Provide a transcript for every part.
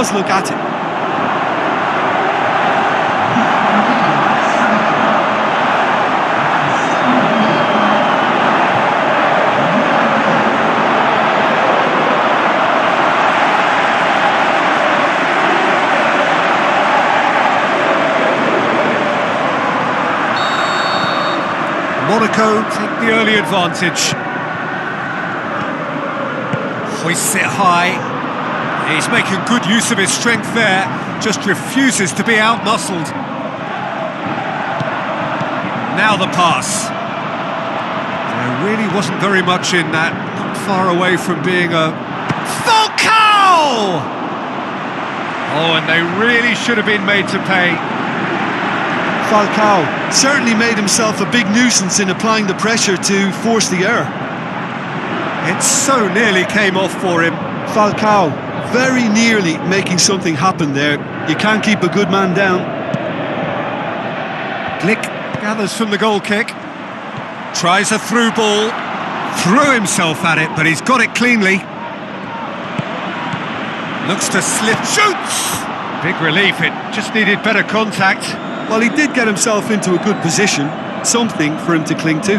does look at it. Monaco take the early advantage. Hoists it high. He's making good use of his strength there. Just refuses to be out-muscled. Now the pass. There really wasn't very much in that. Not far away from being a... Falcao! Oh, and they really should have been made to pay. Falcao certainly made himself a big nuisance in applying the pressure to force the error. It so nearly came off for him. Falcao very nearly making something happen there. You can't keep a good man down. Glick gathers from the goal kick. Tries a through ball. Threw himself at it, but he's got it cleanly. Looks to slip. Shoots! Big relief, it just needed better contact. Well, he did get himself into a good position. Something for him to cling to.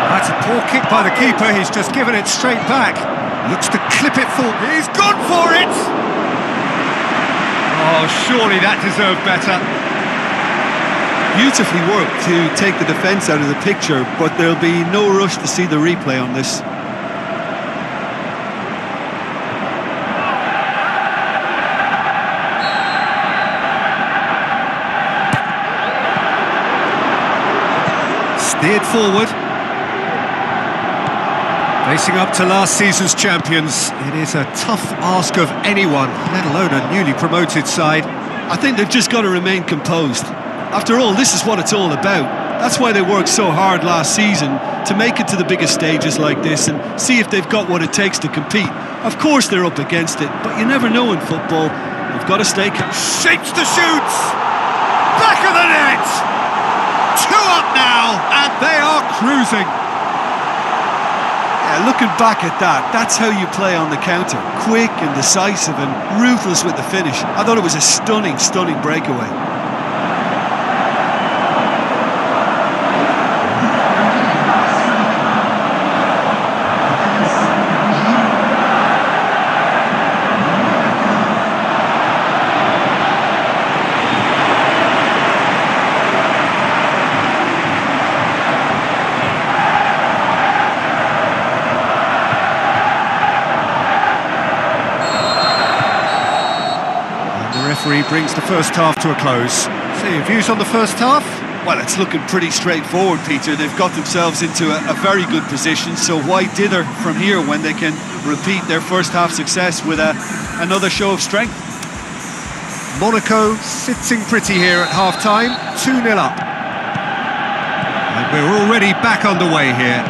That's a poor kick by the keeper. He's just given it straight back. Looks to clip it full. He's gone for it! Oh, surely that deserved better. Beautifully worked to take the defence out of the picture, but there'll be no rush to see the replay on this. Steered forward. Facing up to last season's champions, it is a tough ask of anyone, let alone a newly promoted side. I think they've just got to remain composed. After all, this is what it's all about. That's why they worked so hard last season, to make it to the biggest stages like this and see if they've got what it takes to compete. Of course they're up against it, but you never know in football. You've got to stay calm. Shapes the shoots! Back of the net! 2 up now, and they are cruising. Yeah, looking back at that, that's how you play on the counter. Quick and decisive and ruthless with the finish. I thought it was a stunning, stunning breakaway. Brings the first half to a close. So your views on the first half? Well, it's looking pretty straightforward, Peter. They've got themselves into a very good position, so why dither from here when they can repeat their first half success with another show of strength? Monaco sitting pretty here at half-time, 2-0 up. And we're already back underway here.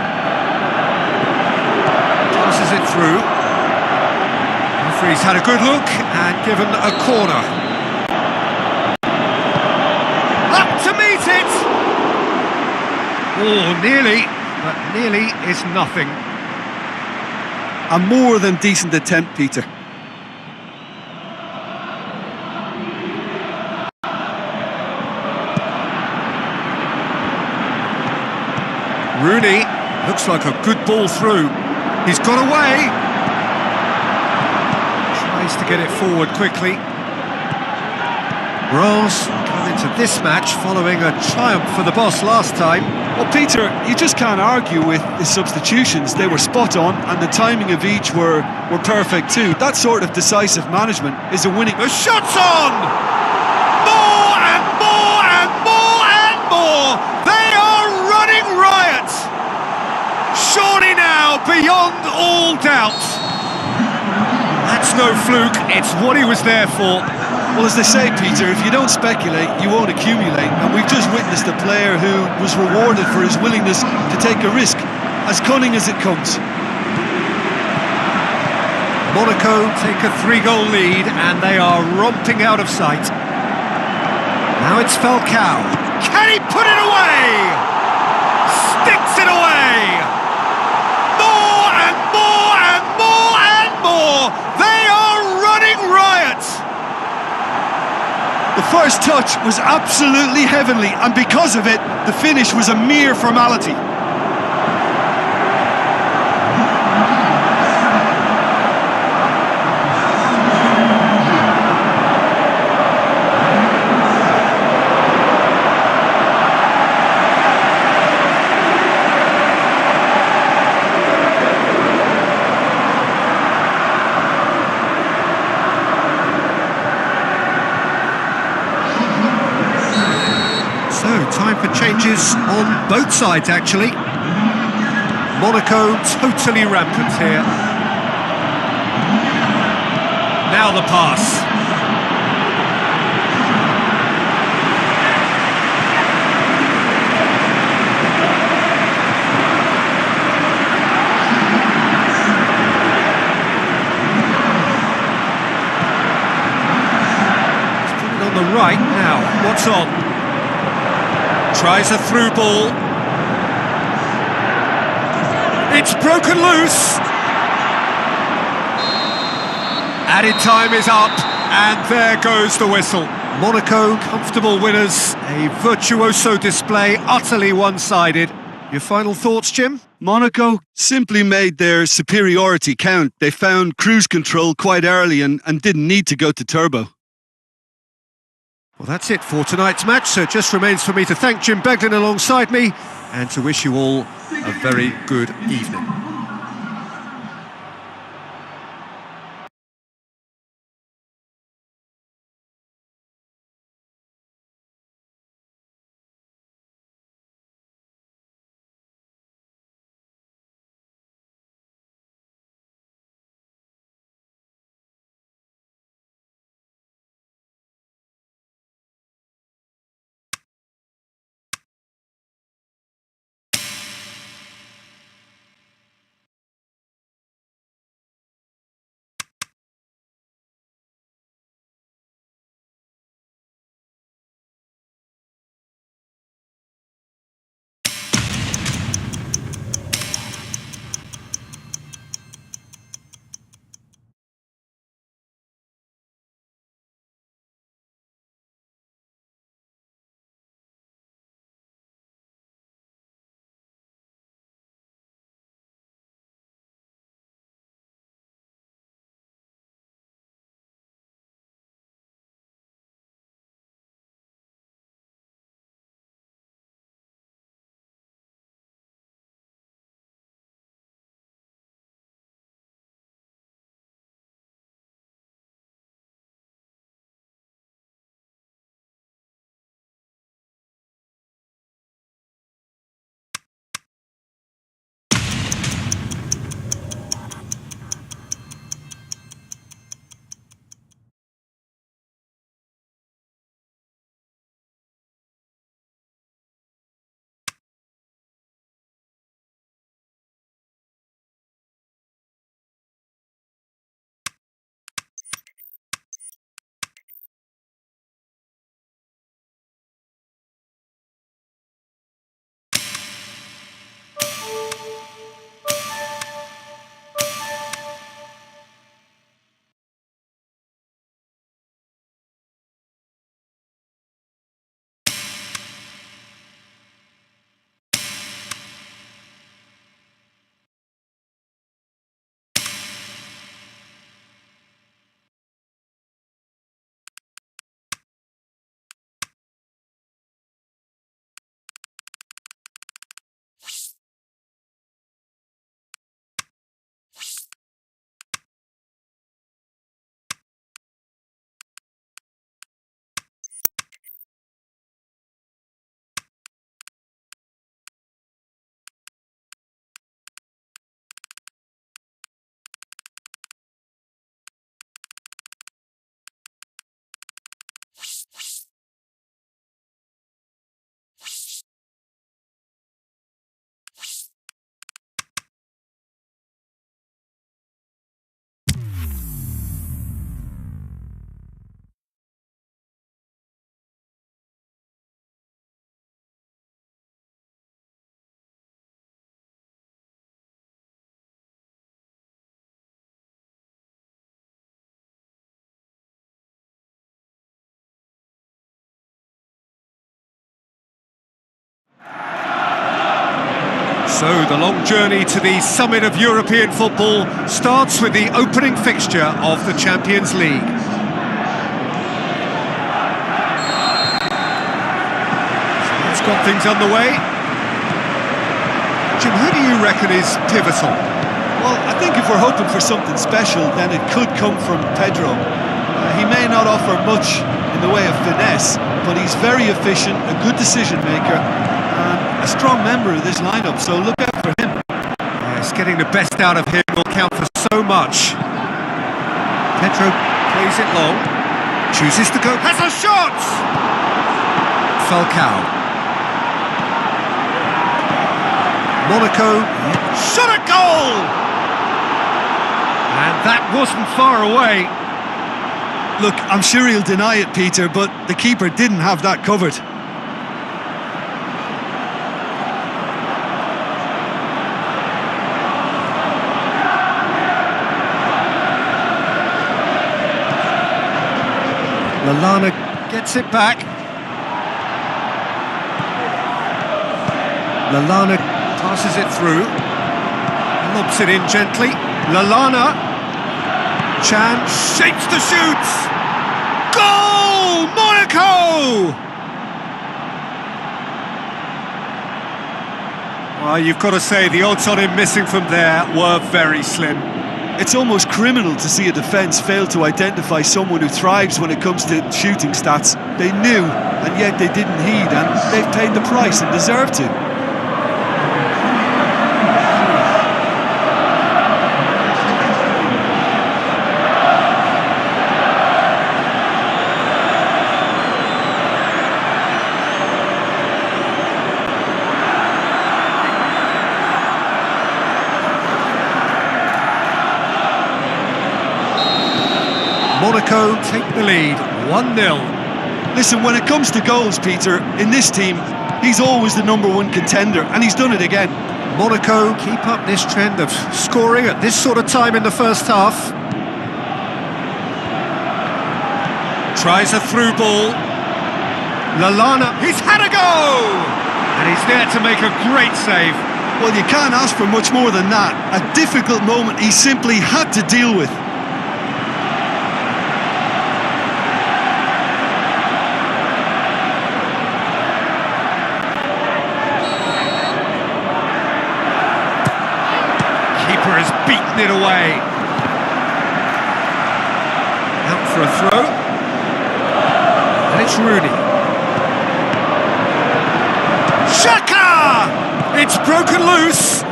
Passes it through. Referee's had a good look and given a corner. Oh, nearly, but nearly is nothing. A more than decent attempt, Peter. Rooney, looks like a good ball through. He's got away. Tries to get it forward quickly. Rose come into this match following a triumph for the boss last time. Well, Peter, you just can't argue with the substitutions. They were spot on, and the timing of each were perfect too. That sort of decisive management is a winning... The shot's on! More and more and more and more! They are running riot! Surely now, beyond all doubt. That's no fluke, it's what he was there for. Well, as they say, Peter, if you don't speculate, you won't accumulate. And we've just witnessed a player who was rewarded for his willingness to take a risk, as cunning as it comes. Monaco take a 3-goal lead and they are romping out of sight. Now it's Falcao. Can he put it away? Sticks it away! More and more and more and more! They are running riot! The first touch was absolutely heavenly, and because of it, the finish was a mere formality. Time for changes on both sides, actually. Monaco totally rampant here. Now the pass. He's put it on the right now. What's on? Tries a through ball. It's broken loose. Added time is up, and there goes the whistle. Monaco, comfortable winners. A virtuoso display, utterly one-sided. Your final thoughts, Jim? Monaco simply made their superiority count. They found cruise control quite early and didn't need to go to turbo. Well, that's it for tonight's match, so it just remains for me to thank Jim Beglin alongside me and to wish you all a very good evening. So the long journey to the summit of European football starts with the opening fixture of the Champions League. It's got things underway. Jim, who do you reckon is pivotal? Well, I think if we're hoping for something special, then it could come from Pedro. He may not offer much in the way of finesse, but he's very efficient, a good decision maker, and a strong member of this lineup, so look out for him. Yes, getting the best out of him will count for so much. Pedro plays it long, chooses to go, has a shot! Falcao. Monaco, shot a goal! And that wasn't far away. Look, I'm sure he'll deny it, Peter, but the keeper didn't have that covered. Lallana gets it back. Lallana passes it through. Lobs it in gently. Lallana. Chan shapes the shoot. Goal! Monaco! Well, you've got to say the odds on him missing from there were very slim. It's almost criminal to see a defence fail to identify someone who thrives when it comes to shooting stats. They knew, and yet they didn't heed, and they've paid the price and deserve to. Monaco take the lead, 1-0. Listen, when it comes to goals, Peter, in this team, he's always the #1 contender, and he's done it again. Monaco keep up this trend of scoring at this sort of time in the first half. Tries a through ball. Lallana, he's had a go! And he's there to make a great save. Well, you can't ask for much more than that. A difficult moment he simply had to deal with. Has beaten it away. Out for a throw. And it's Rooney. Xhaka! It's broken loose.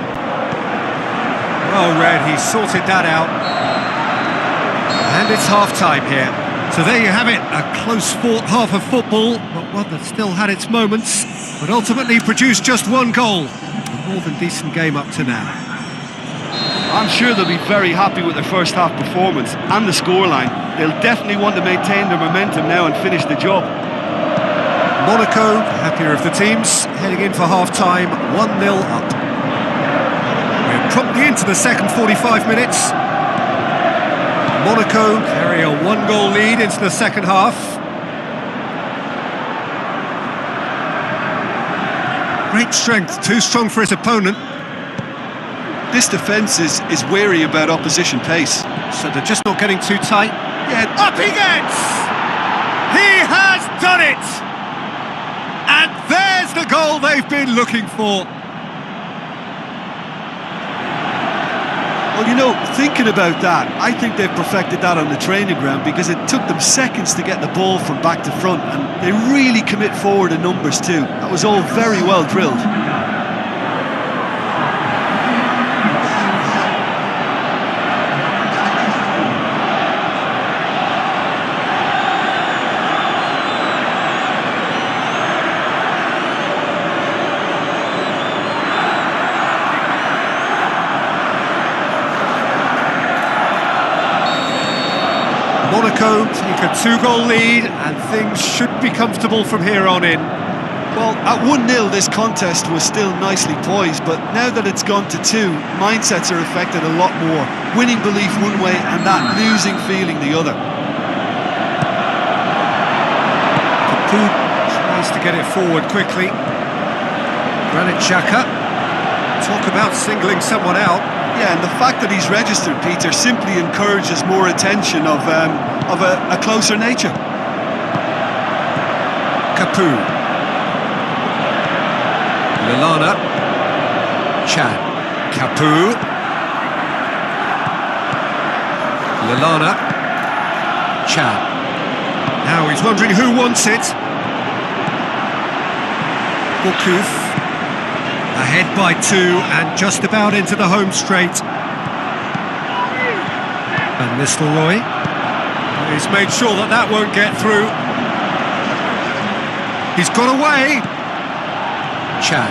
Well read, he sorted that out. And it's half-time here. So there you have it, a close-fought half of football, but one that still had its moments, but ultimately produced just one goal. A more than decent game up to now. I'm sure they'll be very happy with their first half performance and the scoreline. They'll definitely want to maintain their momentum now and finish the job. Monaco, happier of the teams, heading in for half-time, 1-0 up. We're promptly into the second 45 minutes. Monaco carry a 1-goal lead into the second half. Great strength, too strong for his opponent. This defence is wary about opposition pace. So they're just not getting too tight. Yeah, up he gets! He has done it! And there's the goal they've been looking for. Well, you know, thinking about that, I think they've perfected that on the training ground because it took them seconds to get the ball from back to front, and they really commit forward in numbers too. That was all very well drilled. Monaco take a 2-goal lead and things should be comfortable from here on in. Well, at 1-0 this contest was still nicely poised, but now that it's gone to 2, mindsets are affected a lot more. Winning belief one way and that losing feeling the other. Capoue tries to get it forward quickly. Granit Xhaka Talk about singling someone out. Yeah, and the fact that he's registered, Peter, simply encourages more attention of a closer nature. Capu. Lallana. Chan. Capu. Lallana. Chan. Now he's wondering who wants it. Gourcuff. Ahead by 2 and just about into the home straight. And Nistelrooy. He's made sure that that won't get through. He's got away. Chan.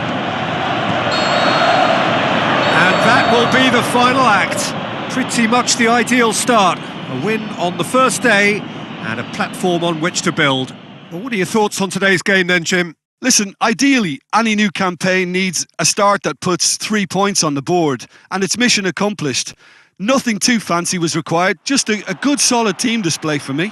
And that will be the final act. Pretty much the ideal start. A win on the first day and a platform on which to build. Well, what are your thoughts on today's game then, Jim? Listen, ideally, any new campaign needs a start that puts 3 points on the board, and it's mission accomplished. Nothing too fancy was required, just a good solid team display for me.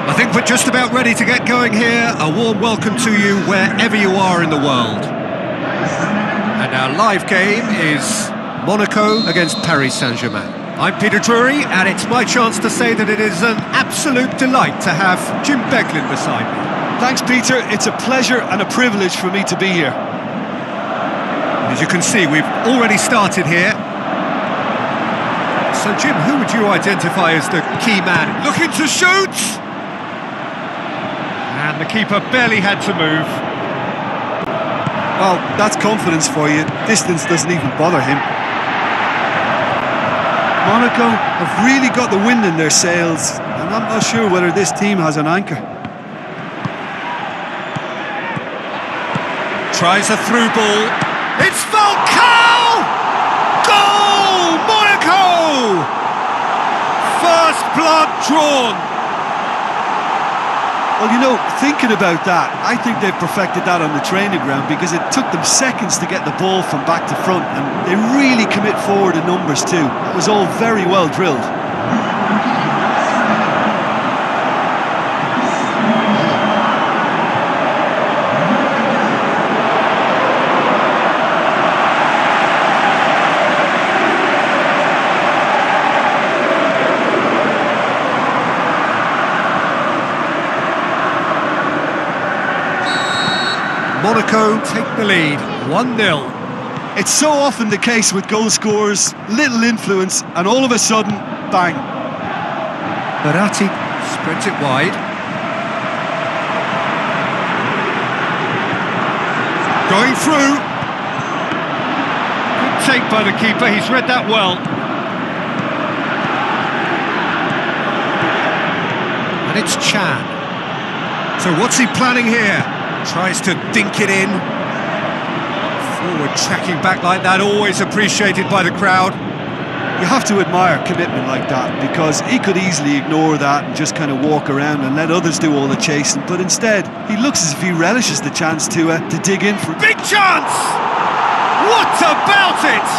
I think we're just about ready to get going here. A warm welcome to you wherever you are in the world. And our live game is Monaco against Paris Saint-Germain. I'm Peter Drury, and it's my chance to say that it is an absolute delight to have Jim Beglin beside me. Thanks, Peter. It's a pleasure and a privilege for me to be here. As you can see, we've already started here. So, Jim, who would you identify as the key man? Looking to shoot! And the keeper barely had to move. Well, that's confidence for you. Distance doesn't even bother him. Monaco have really got the wind in their sails, and I'm not sure whether this team has an anchor. Tries a through ball. It's Falcao! Goal! Monaco! First blood drawn. Well, you know, thinking about that, I think they've perfected that on the training ground, because it took them seconds to get the ball from back to front, and they really commit forward in numbers too. It was all very well drilled. Monaco take the lead, 1-0. It's so often the case with goal scorers, little influence, and all of a sudden, bang. Verratti spreads it wide. Going through. Good take by the keeper, he's read that well. And it's Chan. So what's he planning here? Tries to dink it in. Forward tracking back like that, always appreciated by the crowd. You have to admire commitment like that, because he could easily ignore that and just kind of walk around and let others do all the chasing, but instead he looks as if he relishes the chance to dig in for... Big chance! What about it?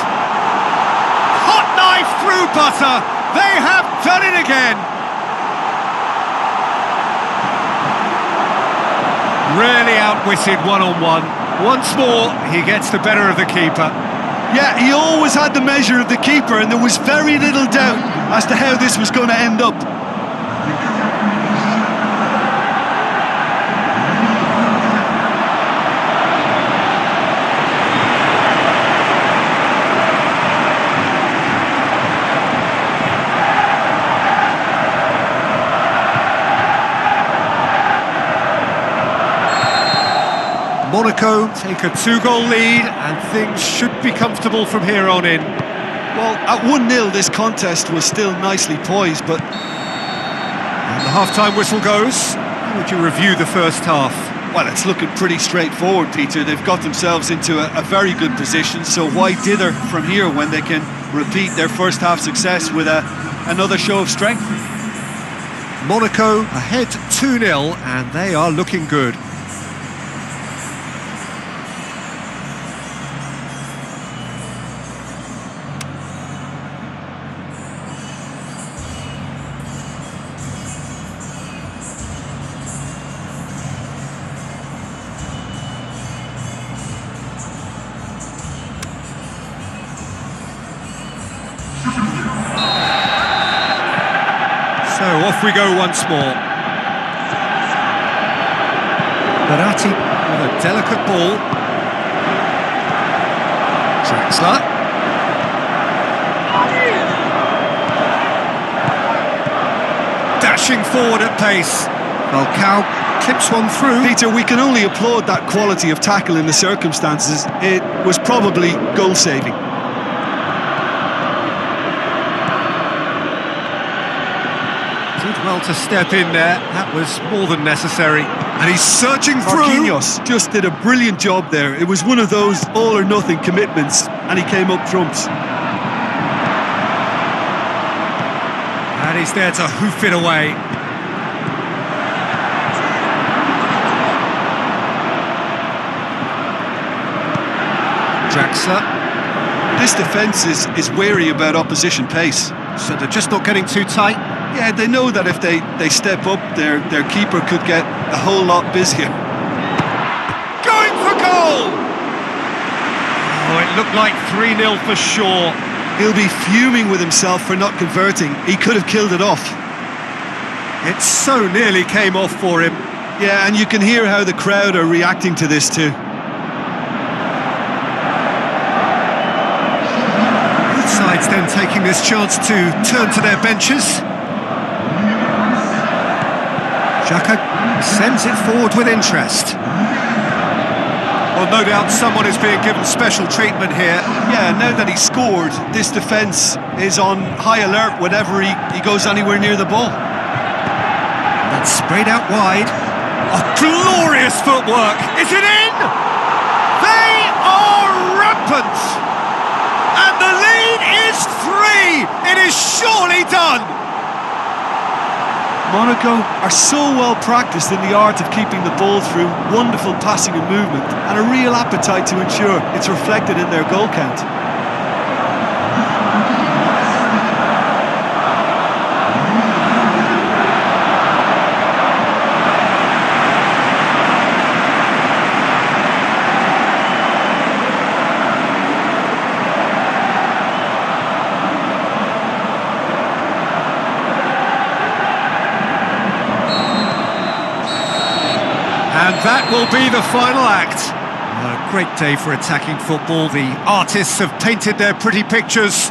Hot knife through butter. They have done it again. Really outwitted one-on-one. Once more, he gets the better of the keeper. Yeah, he always had the measure of the keeper, and there was very little doubt as to how this was going to end up. Monaco take a 2-goal lead, and things should be comfortable from here on in. Well, at 1-0 this contest was still nicely poised, but... And the half-time whistle goes. How would you review the first half? Well, it's looking pretty straightforward, Peter. They've got themselves into a very good position, so why dither from here when they can repeat their first half success with another show of strength? Monaco ahead 2-0, and they are looking good. So off we go once more. Verratti with a delicate ball. Draxler. Dashing forward at pace. Falcao clips one through. Peter, we can only applaud that quality of tackle in the circumstances. It was probably goal-saving. Did well to step in there, that was more than necessary. And he's surging through. Marquinhos just did a brilliant job there. It was one of those all-or-nothing commitments, and he came up trumps. And he's there to hoof it away. Draxler. This defence is wary about opposition pace. So they're just not getting too tight. Yeah, they know that if they step up, their keeper could get a whole lot busier. Going for goal! Oh, it looked like 3-0 for sure. He'll be fuming with himself for not converting. He could have killed it off. It so nearly came off for him. Yeah, and you can hear how the crowd are reacting to this too. Both sides then taking this chance to turn to their benches. Xhaka sends it forward with interest. Well, no doubt someone is being given special treatment here. Yeah, now that he scored, this defence is on high alert whenever he goes anywhere near the ball. And that's sprayed out wide. Oh, glorious footwork! Is it in? They are rampant! And the lead is 3! It is surely done! Monaco are so well practiced in the art of keeping the ball through wonderful passing and movement, and a real appetite to ensure it's reflected in their goal count. And that will be the final act. A great day for attacking football. The artists have painted their pretty pictures.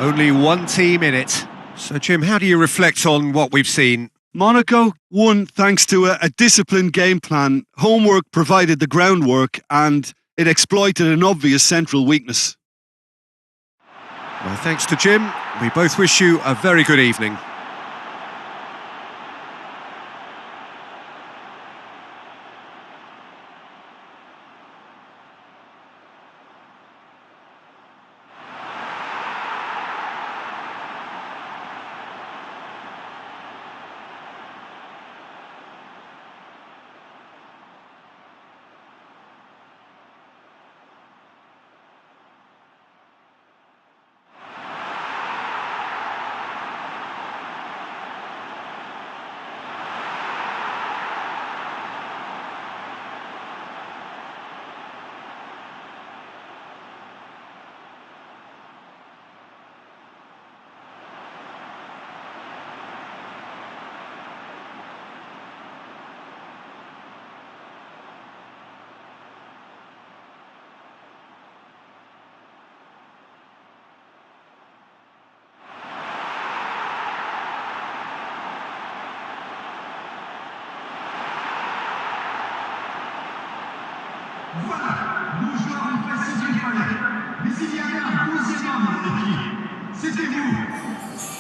Only one team in it. So, Jim, how do you reflect on what we've seen? Monaco won thanks to a disciplined game plan. Homework provided the groundwork, and it exploited an obvious central weakness. Well, thanks to Jim. We both wish you a very good evening. Voilà, nos joueurs ont passé du palais. Mais il y avait un deuxième homme dans l'équipe. C'était vous.